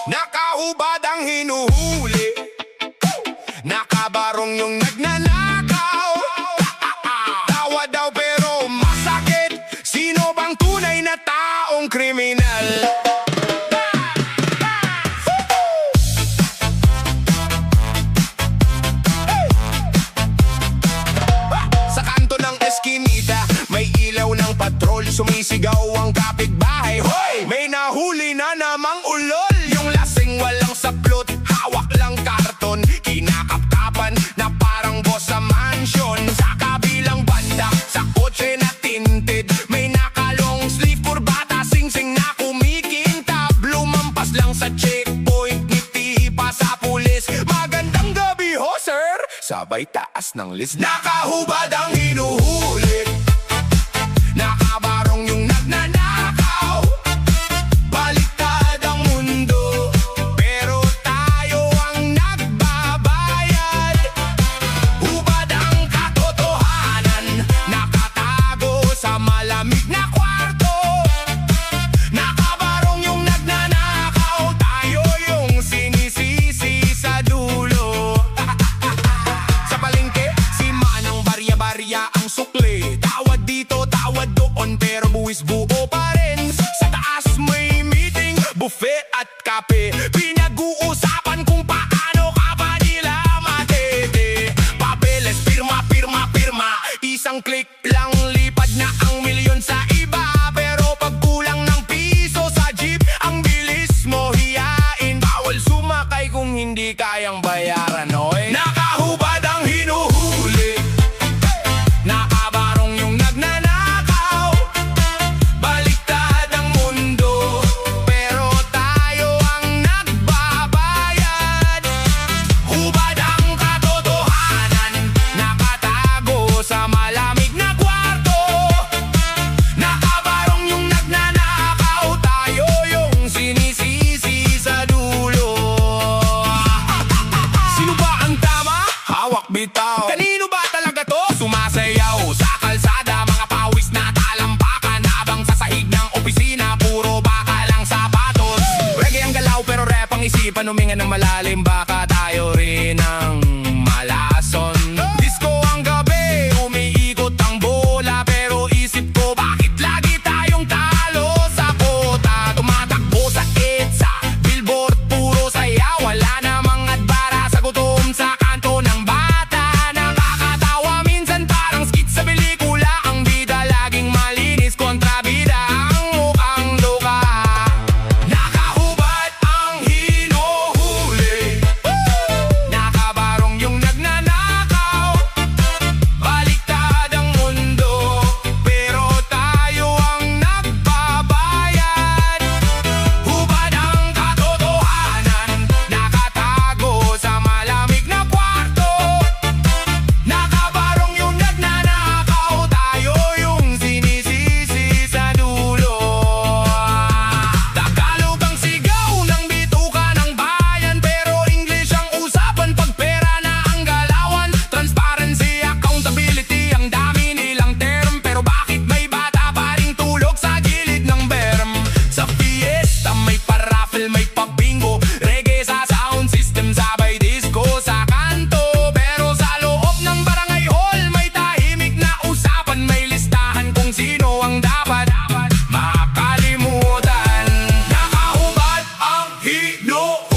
Nakahubad ang hinuhuli, nakabarong yung nagnanakaw. Tawa daw pero masakit, sino bang tunay na taong kriminal? Sa kanto ng eskinita, may ilaw ng patrol, sumisigaw ang kapitbahay. Hoy! May nahuli na namang ulol. Yung lasing walang saplot, hawak lang karton, kinakapkapan na parang boss sa mansion. Sa kabilang banda, sa kotse na tinted, may nakalong sleeve, kurbata, singsing na kumikintab. Lumampas lang sa checkpoint, ngiti pa sa pulis. Magandang gabi ho, sir! Sabay taas ng list. Nakahubad ang hinuhuli, nakabarong yung nagnanakaw. Baliktad ang mundo, pero tayo ang nagbabayad. Hubad ang katotohanan, nakatago sa malamig na kwarto. Nakabarong yung nagnanakaw, tayo yung sinisisi sa dulo. Sa palengke, si Manang barya-barya ang sukli. Tawad dito, tawad doon, pero buwis buo pa rin. Sa taas may meeting, buffet at kape. Pinag-uusapan kung paano ka ba nila matete. Papeles, pirma, pirma, pirma. Isang click lang, lipad na ang milyon sa iba. Pero pag kulang ng piso sa jeep, ang bilis mo hiyain. Bawal sumakay kung hindi kayang bayaran, oy. Nakahubad ang hinuhuli, nakabarong yung nagnanakaw. Baliktad ang mundo, pero tayo ang nagbabayad. Hubad ang katotohanan, nakatago sa malamig na kwarto. Nakabarong yung nagnanakaw, tayo yung sinisisi sa dulo. Sino ba ang tama? Hawak bitaw. Kanino ba talaga to? Sumasayaw sa kalsada, mga pawis na talampakan, habang sa sahig ng opisina, puro baka lang sapatos. Reggae ang galaw pero rap ang isipan, huminga ng malalim, baka tayo rin ang malason. Disco ang gabi, umiikot ang bola, pero isip ko bakit lagi tayong talo sa kota. Tumatakbo sa EDSA, billboard puro saya, wala namang adbara sa gutom sa kanto ng bata. Nakakatawa minsan parang skit sa pelikula, ang bida laging malinis kontra bida ang mukhang luka. Nakahubad ang hinuhuli, nakabarong yung nagnanakaw. Baliktad ang mundo, pero tayo ang nagbabayad. Hubad ang katotohanan, nakatago sa malamig na kwarto. Nakabarong yung nagnanakaw, tayo yung sinisisi sa dulo. Tagalog ang sigaw ng bituka ng bayan, pero English ang usapan pag pera na ang galawan. Transparency, accountability, ang dami nilang term, pero bakit may bata pa ring tulog sa gilid ng berm? Sa fiesta may paraffel, may pabingo, reggae sa sound system, sabay disco sa kanto. Pero sa loob ng barangay hall may tahimik na usapan, may listahan kung sino ang dapat makalimutan. Nakahubad ang hinuhuli,